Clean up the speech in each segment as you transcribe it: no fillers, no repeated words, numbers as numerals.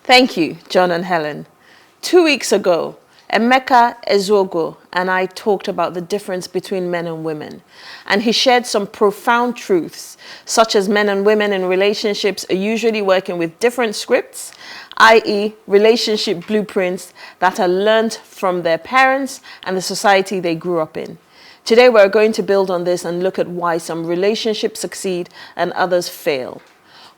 Thank you, John and Helen. 2 weeks ago, Ezeogu and I talked about the difference between men and women, and he shared some profound truths, such as men and women in relationships are usually working with different scripts, i.e. relationship blueprints that are learned from their parents and the society they grew up in. Today we're going to build on this and look at why some relationships succeed and others fail.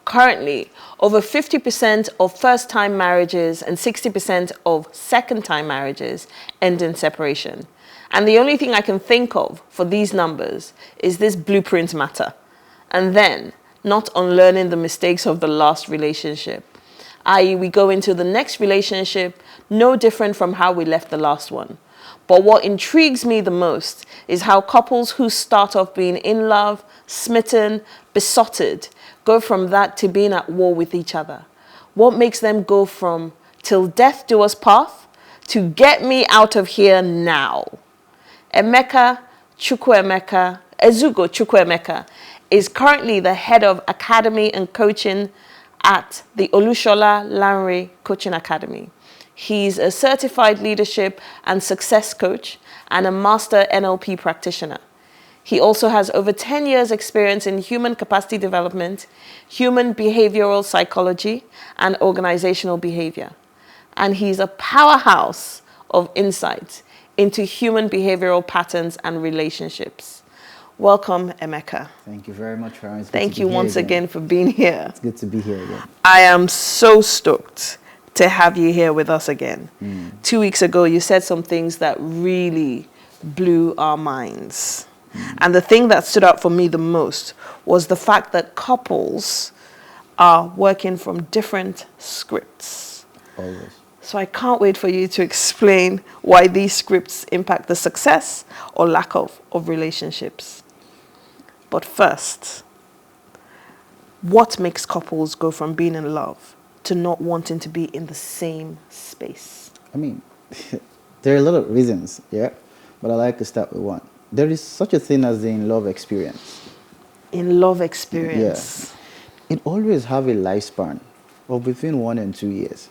Currently, over 50% of first-time marriages and 60% of second-time marriages end in separation. And the only thing I can think of for these numbers is this blueprint matter. And then, not unlearning the mistakes of the last relationship. I.e., we go into the next relationship no different from how we left the last one. But what intrigues me the most is how couples who start off being in love, smitten, besotted, go from that to being at war with each other. What makes them go from till death do us part to get me out of here now? Ezeogu Chukwuemeka is currently the head of academy and coaching at the Olushola Lanre Coaching Academy. He's a certified leadership and success coach and a master NLP practitioner. He also has over 10 years experience in human capacity development, human behavioral psychology, and organizational behavior. And he's a powerhouse of insights into human behavioral patterns and relationships. Welcome, Emeka. Thank you very much, Feran. Thank you once again for being here. It's good to be here again. I am so stoked to have you here with us again. 2 weeks ago, you said some things that really blew our minds. And the thing that stood out for me the most was the fact that couples are working from different scripts. Always. So I can't wait for you to explain why these scripts impact the success or lack of relationships. But first, what makes couples go from being in love to not wanting to be in the same space? I mean, there are a lot of reasons, yeah? But I like to start with one. There is such a thing as the in-love experience. In-love experience? Yeah. It always have a lifespan of between 1 and 2 years.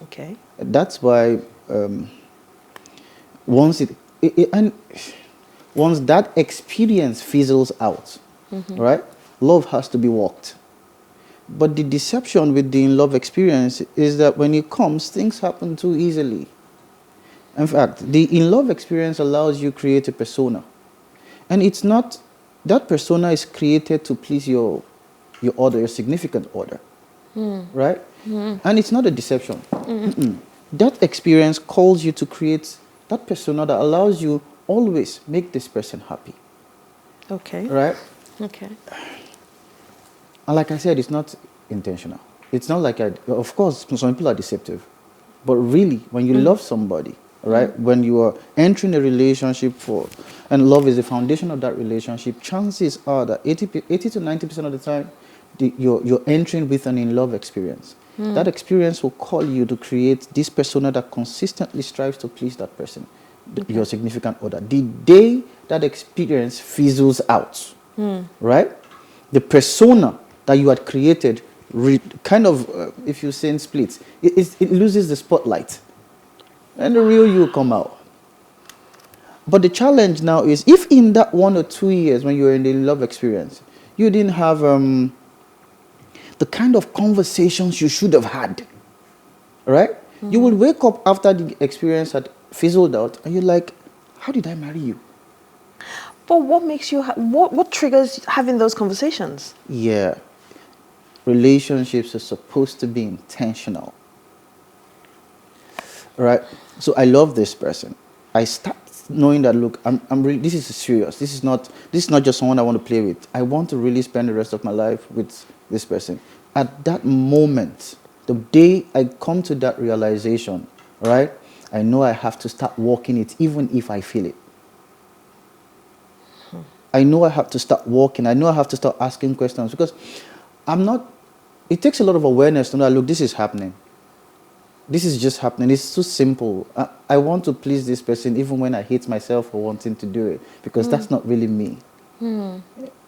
Okay. That's why once that experience fizzles out, right? Love has to be walked. But the deception with the in-love experience is that when it comes, things happen too easily. In fact, the in-love experience allows you to create a persona. And it's not, that persona is created to please your other, your significant other. Right? And it's not a deception. That experience calls you to create that persona that allows you always make this person happy. Okay. Right? Okay. And like I said, it's not intentional. It's not like, of course, some people are deceptive. But really, when you love somebody, right, when you are entering a relationship and love is the foundation of that relationship, chances are that 80 to 90% of the time, you're entering with an in-love experience. That experience will call you to create this persona that consistently strives to please that person, your significant other. The day that experience fizzles out, right, the persona that you had created kind of, if you say in splits, it loses the spotlight. And the real you come out. But the challenge now is, if in that 1 or 2 years when you were in the love experience, you didn't have the kind of conversations you should have had, right? You will wake up after the experience had fizzled out and you're like, how did I marry you? But what makes you, what triggers having those conversations? Yeah. Relationships are supposed to be intentional. Right? So I love this person. I start knowing that, look, I'm really, this is serious. This is not just someone I want to play with. I want to really spend the rest of my life with this person. At that moment, the day I come to that realization, right, I know I have to start walking it even if I feel it. I know I have to start walking. I know I have to start asking questions because it takes a lot of awareness to know, look, this is happening. This is just happening. It's so simple. I want to please this person even when I hate myself for wanting to do it because that's not really me.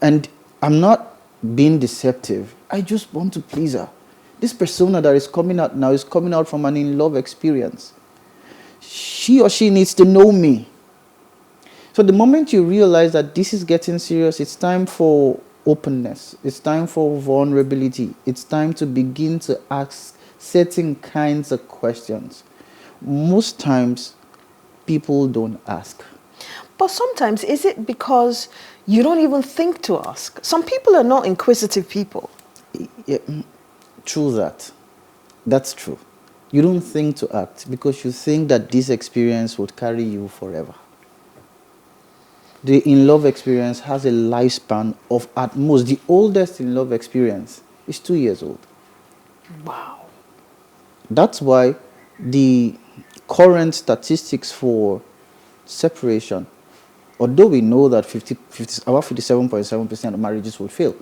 And I'm not being deceptive. I just want to please her. This persona that is coming out now is coming out from an in-love experience. She or she needs to know me. So the moment you realize that this is getting serious, it's time for openness. It's time for vulnerability. It's time to begin to ask certain kinds of questions. Most times, people don't ask. But sometimes, is it because you don't even think to ask? Some people are not inquisitive people. Yeah, true that. That's true. You don't think to act because you think that this experience would carry you forever. The in-love experience has a lifespan of at most, the oldest in-love experience is 2 years old. Wow. That's why the current statistics for separation, although we know that about 57.7% of marriages will fail,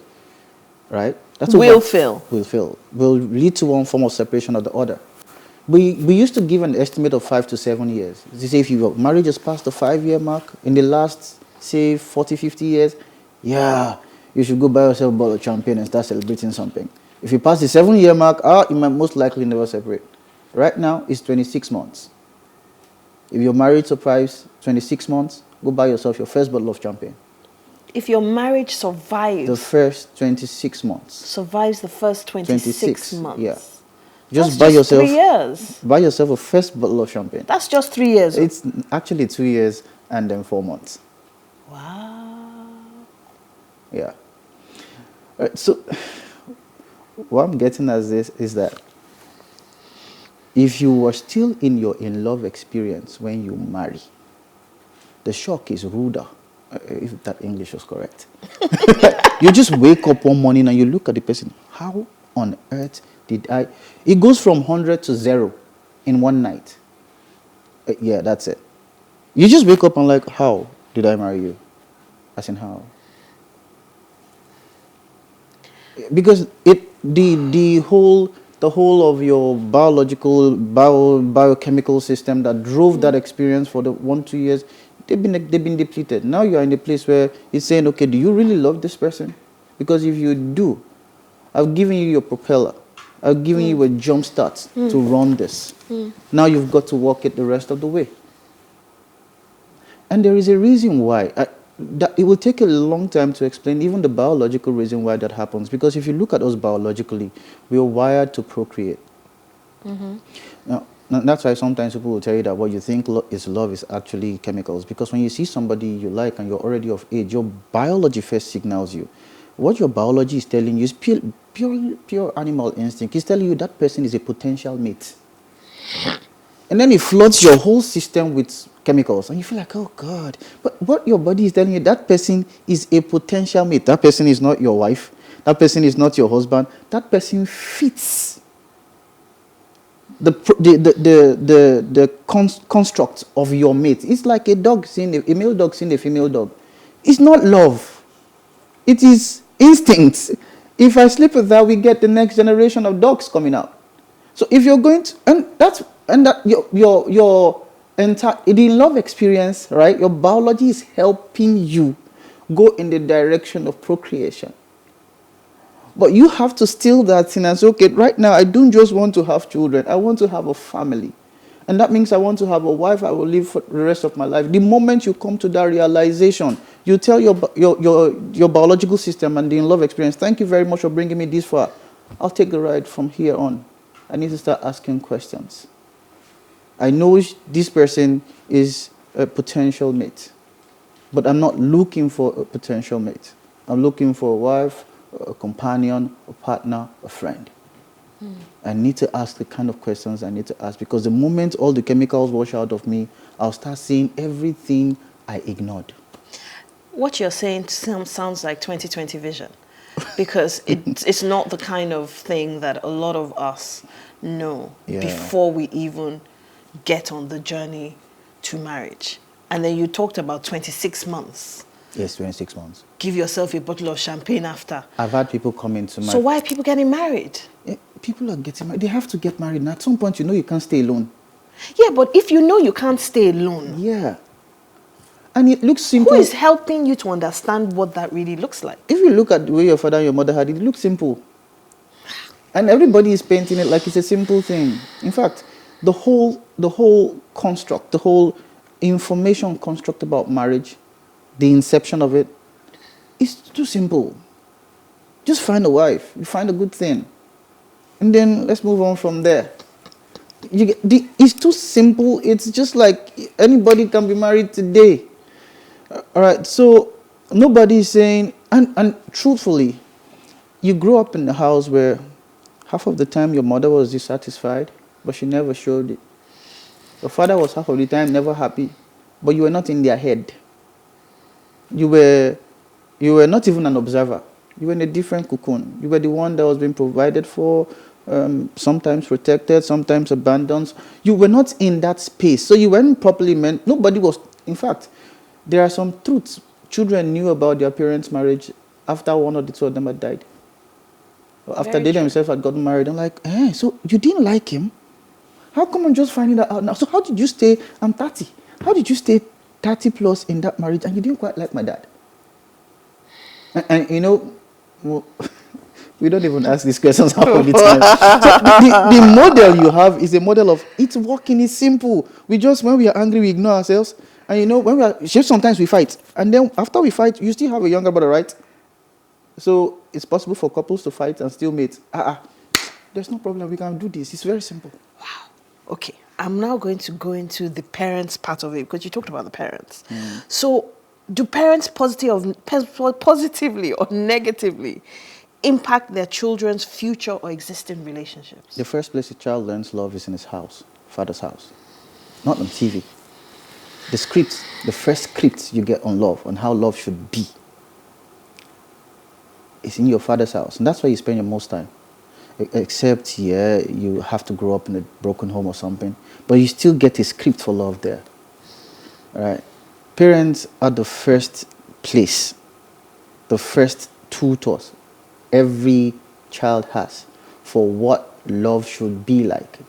right? Will fail. Will fail. Will lead to one form of separation or the other. We used to give an estimate of 5 to 7 years. They say if your marriage has passed the 5-year mark in the last, say, 40, 50 years, yeah, you should go buy yourself a bottle of champagne and start celebrating something. If you pass the 7-year mark, you might most likely never separate. Right now, it's 26 months. If your marriage survives 26 months, go buy yourself your first bottle of champagne. If your marriage survives... The first 26 months. Survives the first 26 months. Yeah. Just buy yourself 3 years. Buy yourself a first bottle of champagne. That's just 3 years. It's actually 2 years and then 4 months. Wow. Yeah. So what I'm getting at this is that if you were still in your in-love experience when you marry, the shock is ruder, if that English was correct. You just wake up one morning and you look at the person. How on earth did I... It goes from 100 to 0 in one night. Yeah, that's it. You just wake up and like, how did I marry you? As in how? Because the whole of your biochemical system that drove that experience for the 1-2 years, they've been depleted. Now you are in a place where it's saying, okay, do you really love this person? Because if you do, I've given you your propeller. I've given you a jump start to run this. Now you've got to walk it the rest of the way. And there is a reason why. That it will take a long time to explain even the biological reason why that happens. Because if you look at us biologically, we are wired to procreate. Now, that's why sometimes people will tell you that what you think is love is actually chemicals. Because when you see somebody you like and you're already of age, your biology first signals you. What your biology is telling you is pure animal instinct. It's telling you that person is a potential mate. And then it floods your whole system with chemicals. And you feel like, oh, God. But what your body is telling you, that person is a potential mate. That person is not your wife. That person is not your husband. That person fits the construct of your mate. It's like a dog seeing a male dog seeing a female dog. It's not love. It is instinct. If I sleep with that, we get the next generation of dogs coming out. So if you're going to, your entire the love experience, right? Your biology is helping you go in the direction of procreation. But you have to still that thing and say, okay, right now I don't just want to have children. I want to have a family. And that means I want to have a wife I will live for the rest of my life. The moment you come to that realization, you tell your biological system and the in-love experience, thank you very much for bringing me this far. I'll take the ride from here on. I need to start asking questions. I know this person is a potential mate, but I'm not looking for a potential mate. I'm looking for a wife, a companion, a partner, a friend. I need to ask the kind of questions I need to ask, because the moment all the chemicals wash out of me, I'll start seeing everything I ignored. What you're saying sounds like 2020 vision, because it's not the kind of thing that a lot of us know before we even get on the journey to marriage. And then you talked about 26 months. Yes, 26 months. Give yourself a bottle of champagne after. I've had people come into my... So why are people getting married? People are getting married. They have to get married. And at some point, you know you can't stay alone. Yeah, but if you know you can't stay alone... Yeah. And it looks simple. Who is helping you to understand what that really looks like? If you look at the way your father and your mother had it, it looks simple. And everybody is painting it like it's a simple thing. In fact, the whole construct, the whole information construct about marriage, the inception of it, is too simple. Just find a wife, you find a good thing, and then let's move on from there. It's too simple. It's just like anybody can be married today. All right, so nobody is saying, and truthfully, you grew up in a house where half of the time your mother was dissatisfied, but she never showed it. Your father was half of the time never happy, but you were not in their head. You were not even an observer. You were in a different cocoon. You were the one that was being provided for, sometimes protected, sometimes abandoned. You were not in that space. So you weren't properly meant. Nobody was. In fact, there are some truths children knew about their parents' marriage after one or the two of them had died. Or after they themselves had gotten married. I'm like, so you didn't like him? How come I'm just finding that out now? So how did you stay? I'm 30. How did you stay 30 plus in that marriage and you didn't quite like my dad? And you know, we don't even ask these questions half of the time. So the model you have is a model of it's working, it's simple. We just, when we are angry, we ignore ourselves. And you know, when we are, sometimes we fight. And then after we fight, you still have a younger brother, right? So it's possible for couples to fight and still mate. There's no problem, we can do this. It's very simple. Wow. Okay, I'm now going to go into the parents part of it because you talked about the parents. So do parents positively or negatively impact their children's future or existing relationships? The first place a child learns love is in his house, father's house, not on TV. The first script you get on love, on how love should be, is in your father's house. And that's where you spend your most time. Except, you have to grow up in a broken home or something. But you still get a script for love there. All right? Parents are the first place, the first tutors every child has for what love should be like.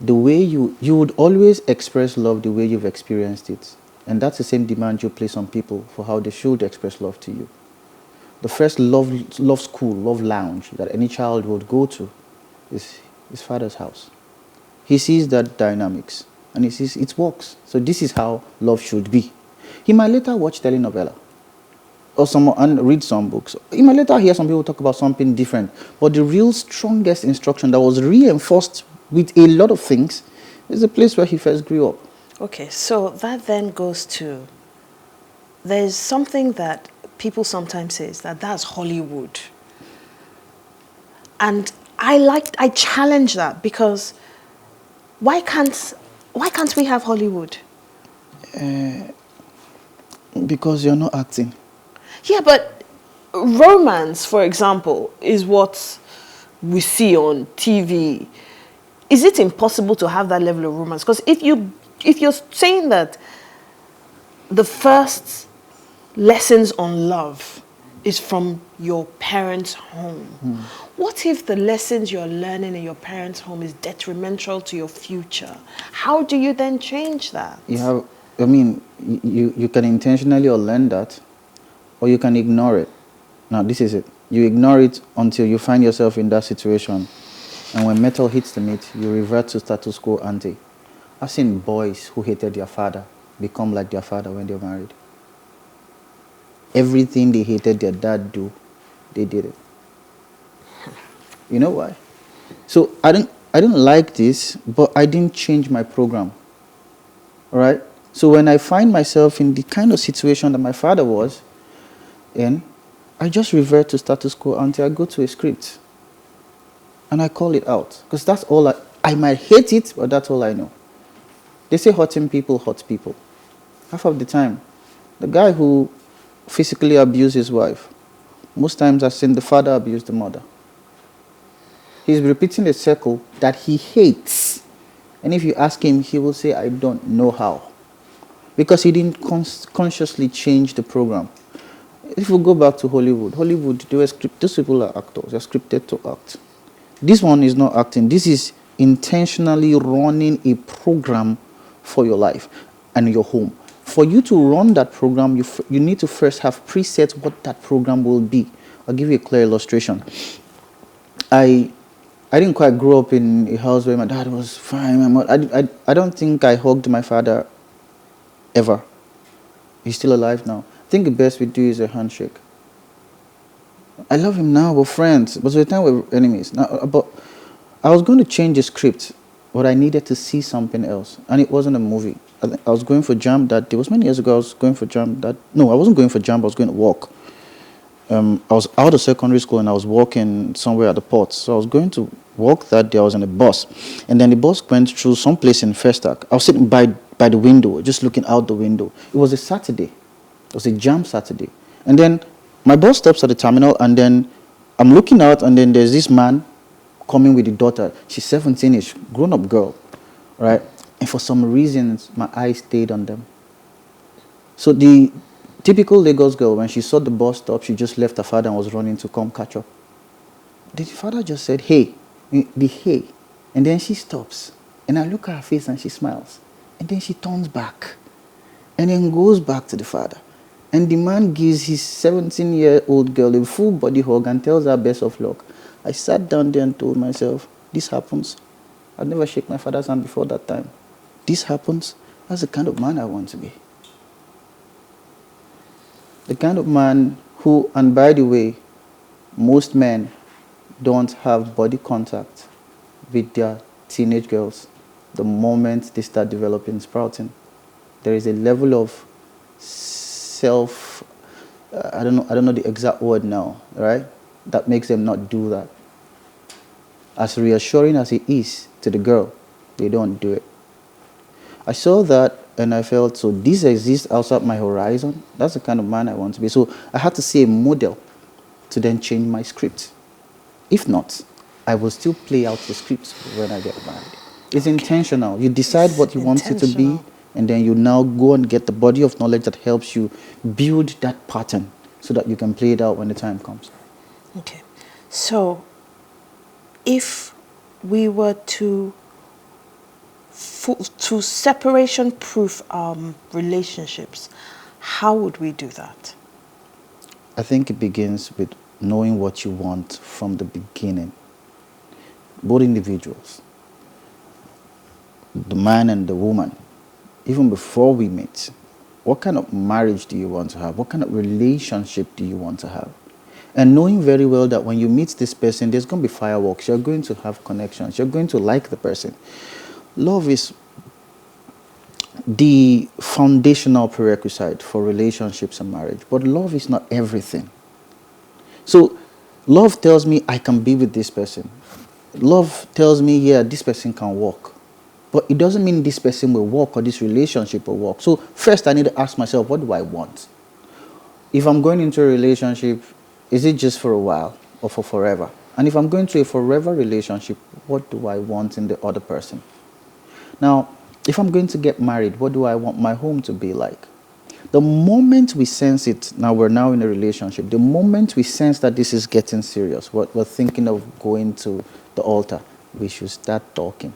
The way you would always express love the way you've experienced it. And that's the same demand you place on people for how they should express love to you. The first love school, love lounge that any child would go to is his father's house. He sees that dynamics and he sees it works. So this is how love should be. He might later watch telenovela or and read some books. He might later hear some people talk about something different. But the real strongest instruction that was reinforced with a lot of things is the place where he first grew up. Okay, so that then goes to, there's something that people sometimes say that's Hollywood. And I challenge that because why can't we have Hollywood? Because you're not acting. Yeah, but romance, for example, is what we see on TV. Is it impossible to have that level of romance? Because if you're saying that the first lessons on love is from your parents' home. What if the lessons you're learning in your parents' home is detrimental to your future? How do you then change that? You can intentionally learn that, or you can ignore it. Now, this is it. You ignore it until you find yourself in that situation. And when metal hits the meat, you revert to status quo ante. I've seen boys who hated their father become like their father when they're married. Everything they hated their dad do, they did it. You know why? So I didn't like this, but I didn't change my program. All right? So when I find myself in the kind of situation that my father was in, I just revert to status quo until I go to a script. And I call it out. Because that's all I might hate it, but that's all I know. They say hurting people hurt people. Half of the time. The guy who physically abused his wife, most times I've seen the father abuse the mother. He's repeating a circle that he hates. And if you ask him, he will say, I don't know how. Because he didn't consciously change the program. If we go back to Hollywood, those people are actors. They're scripted to act. This one is not acting. This is intentionally running a program for your life and your home. For you to run that program, you need to first have preset what that program will be. I'll give you a clear illustration. I I didn't quite grow up in a house where my dad was fine. I don't think I hugged my father ever. He's still alive now. I think the best we do is a handshake. I love him now, we're friends, but at the time we were enemies. Now, but I was going to change the script, but I needed to see something else, and it wasn't a movie. I was going for jam that day. It was many years ago. I was going for jam that. No, I wasn't going for jam. I was going to walk. I was out of secondary school and I was walking somewhere at the port. So I was going to walk that day. I was in a bus, and then the bus went through some place in Festac. I was sitting by the window, just looking out the window. It was a Saturday. It was a jam Saturday, and then my bus stops at the terminal, and then I'm looking out, and then there's this man coming with the daughter. She's 17ish, grown-up girl, right? And for some reasons, my eyes stayed on them. So the typical Lagos girl, when she saw the bus stop, she just left her father and was running to come catch up. The father just said, hey, the hey. And then she stops. And I look at her face and she smiles. And then she turns back. And then goes back to the father. And the man gives his 17-year-old girl a full body hug and tells her best of luck. I sat down there and told myself, this happens. I'd never shake my father's hand before that time. This happens. That's the kind of man I want to be. The kind of man who, and by the way, most men don't have body contact with their teenage girls the moment they start developing sprouting. There is a level of self, I don't know the exact word now, right? That makes them not do that. As reassuring as it is to the girl, they don't do it. I saw that and I felt, so this exists outside my horizon. That's the kind of man I want to be. So I had to see a model to then change my script. If not, I will still play out the script when I get married. It's intentional. You decide what you want it to be, and then you now go and get the body of knowledge that helps you build that pattern so that you can play it out when the time comes. Okay. So if we were to separation-proof relationships, how would we do that? I think it begins with knowing what you want from the beginning. Both individuals, the man and the woman, even before we meet, what kind of marriage do you want to have? What kind of relationship do you want to have? And knowing very well that when you meet this person, there's going to be fireworks. You're going to have connections. You're going to like the person. Love is the foundational prerequisite for relationships and marriage. But love is not everything. So love tells me I can be with this person. Love tells me, yeah, this person can work. But it doesn't mean this person will work or this relationship will work. So first I need to ask myself, what do I want? If I'm going into a relationship, is it just for a while or for forever? And if I'm going to a forever relationship, what do I want in the other person? Now, if I'm going to get married, what do I want my home to be like? The moment we sense it, now we're now in a relationship, the moment we sense that this is getting serious, we're thinking of going to the altar, we should start talking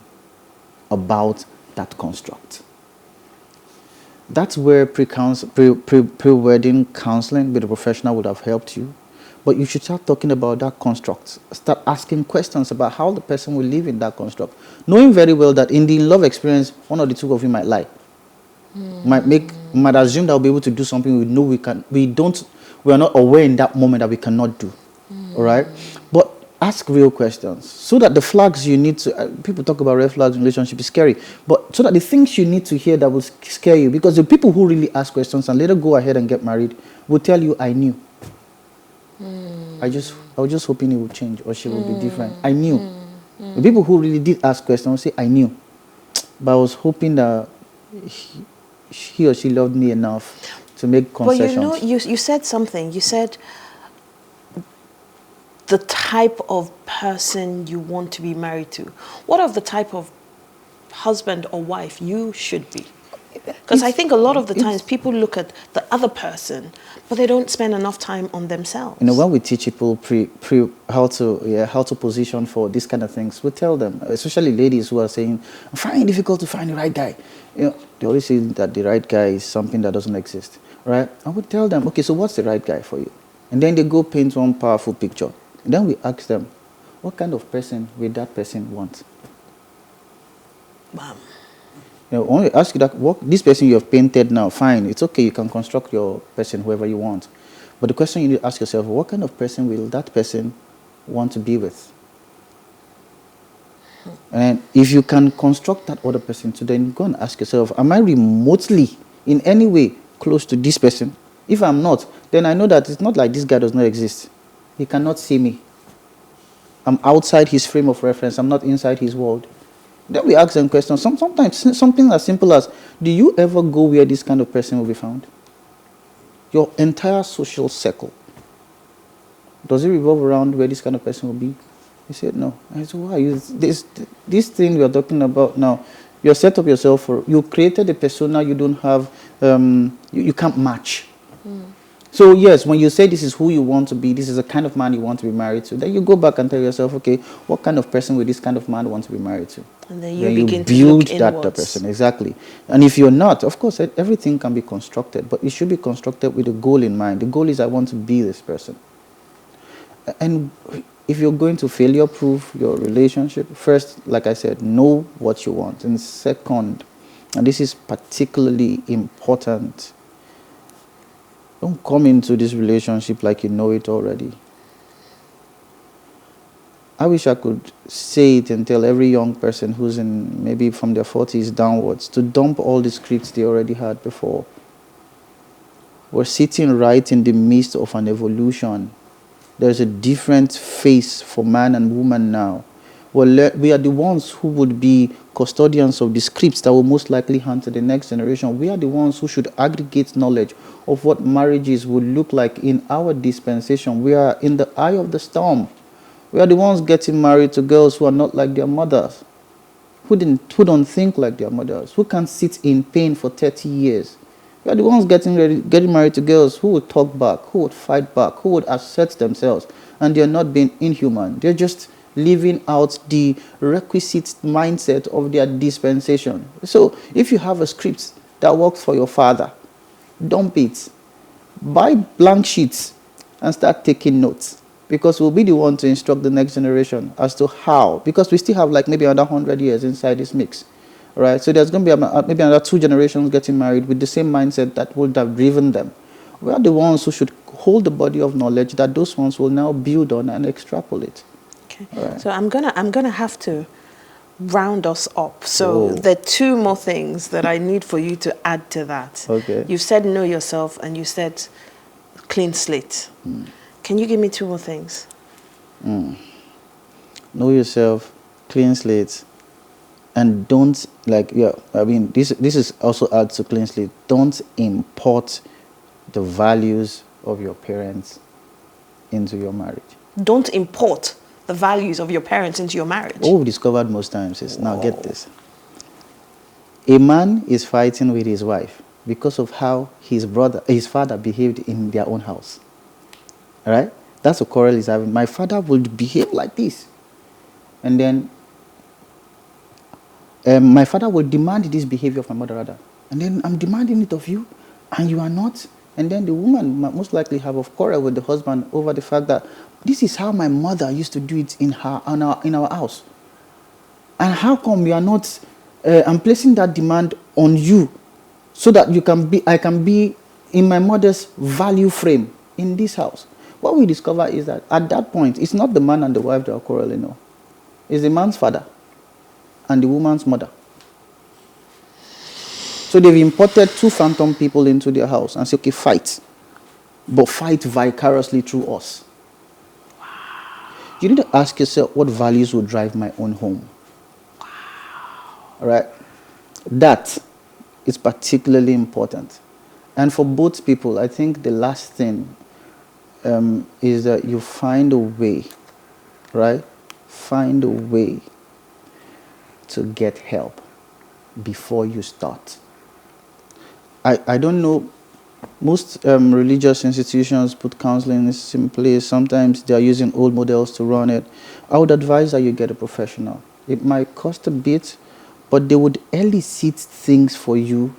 about that construct. That's where pre-wedding counseling with a professional would have helped you. But you should start talking about that construct. Start asking questions about how the person will live in that construct. Knowing very well that in the love experience, one or the two of you might lie. Might assume that we'll be able to do something we know we are not aware in that moment that we cannot do. All right? But ask real questions so that the flags you need to, people talk about red flags in relationship is scary, but so that the things you need to hear that will scare you, because the people who really ask questions and later go ahead and get married will tell you, I knew. I was just hoping it would change or she would be different. I knew. The people who really did ask questions will say, I knew. But I was hoping that he or she loved me enough to make concessions. But you said something. You said the type of person you want to be married to. What of the type of husband or wife you should be? Because I think a lot of the times people look at the other person, but they don't spend enough time on themselves. You know, when we teach people how to position for these kind of things, we tell them, especially ladies who are saying, I'm finding it difficult to find the right guy. You know, they always say that the right guy is something that doesn't exist, right? I would tell them, okay, so what's the right guy for you? And then they go paint one powerful picture. And then we ask them, what kind of person will that person want? Wow. You know, only ask you that, what this person you have painted now, fine, it's okay, you can construct your person whoever you want. But the question you need to ask yourself, what kind of person will that person want to be with? And if you can construct that other person, so then go and ask yourself, am I remotely in any way close to this person? If I'm not, then I know that it's not like this guy does not exist. He cannot see me. I'm outside his frame of reference. I'm not inside his world. Then we ask them questions. Sometimes something as simple as, do you ever go where this kind of person will be found? Your entire social circle, does it revolve around where this kind of person will be? He said, no. I said, why? This thing we are talking about now, you set up yourself for, you created a persona you don't have, you can't match. So yes, when you say this is who you want to be, this is the kind of man you want to be married to, then you go back and tell yourself, okay, what kind of person will this kind of man want to be married to? And then you begin to look inwards. That person, exactly. And if you're not, of course, everything can be constructed, but it should be constructed with a goal in mind. The goal is I want to be this person. And if you're going to failure-proof your relationship, first, like I said, know what you want. And second, and this is particularly important, don't come into this relationship like you know it already. I wish I could say it and tell every young person who's in maybe from their 40s downwards to dump all the scripts they already had before. We're sitting right in the midst of an evolution. There's a different face for man and woman now. We are the ones who would be custodians of the scripts that will most likely hand to the next generation. We are the ones who should aggregate knowledge of what marriages would look like in our dispensation. We are in the eye of the storm. We are the ones getting married to girls who are not like their mothers, who don't think like their mothers, who can sit in pain for 30 years. We are the ones getting married to girls who would talk back, who would fight back, who would assert themselves, and they are not being inhuman. They're just living out the requisite mindset of their dispensation. So if you have a script that works for your father, dump it. Buy blank sheets and start taking notes, because we'll be the one to instruct the next generation as to how, because we still have like maybe another 100 years inside this mix. Right? So there's going to be maybe another 2 generations getting married with the same mindset that would have driven them. We are the ones who should hold the body of knowledge that those ones will now build on and extrapolate. Okay. Right. So I'm gonna have to round us up. So there are 2 more things that I need for you to add to that. Okay. You said know yourself, and you said clean slate. Can you give me 2 more things? Know yourself, clean slate. And don't, this is also adds to clean slate. Don't import the values of your parents into your marriage. Don't import the values of your parents into your marriage. What we've discovered most times is, now get this. A man is fighting with his wife because of how his father behaved in their own house. All right? That's a quarrel he's having. My father would behave like this. And then my father will demand this behavior of my mother, rather. And then I'm demanding it of you, and you are not. And then the woman might most likely have a quarrel with the husband over the fact that this is how my mother used to do it in our house. And how come you are not, I'm placing that demand on you so that I can be in my mother's value frame in this house. What we discover is that at that point, it's not the man and the wife that are quarreling, no. It's the man's father and the woman's mother. So they've imported 2 phantom people into their house and say, okay, fight. But fight vicariously through us. Wow. You need to ask yourself, what values will drive my own home? Wow. All right? That is particularly important. And for both people, I think the last thing is that you find a way, right? Find a way to get help before you start. I don't know, most religious institutions put counseling in place. Sometimes they are using old models to run it. I would advise that you get a professional. It might cost a bit, but they would elicit things for you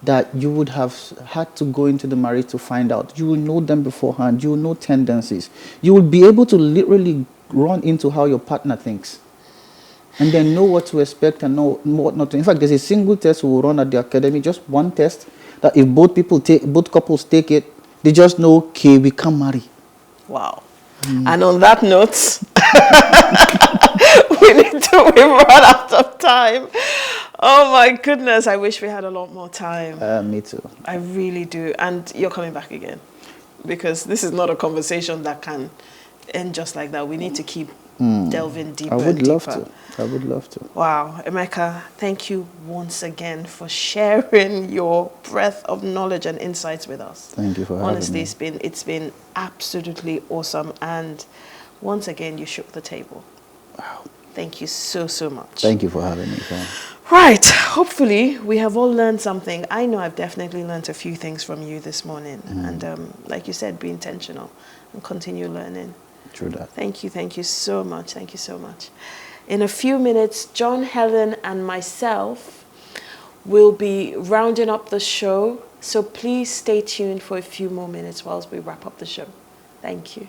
that you would have had to go into the marriage to find out. You will know them beforehand. You will know tendencies. You will be able to literally run into how your partner thinks. And then know what to expect and know what not to. In fact, there's a single test we will run at the academy, just one test, that if both couples take it, they just know, okay, we can marry. Wow. And on that note, we've run out of time. Oh my goodness, I wish we had a lot more time. Me too. I really do. And you're coming back again, because this is not a conversation that can end just like that. We need to keep delving deeper. I would and love deeper. to. I would love to. Wow, Emeka, thank you once again for sharing your breadth of knowledge and insights with us. Thank you for having Honestly, me. it's been absolutely awesome, and once again you shook the table. Wow. Thank you so much. Thank you for having me, Feran. Right, hopefully we have all learned something. I know I've definitely learned a few things from you this morning, and like you said, be intentional and continue learning. True that. Thank you so much. Thank you so much. In a few minutes, John, Helen, and myself will be rounding up the show. So please stay tuned for a few more minutes whilst we wrap up the show. Thank you.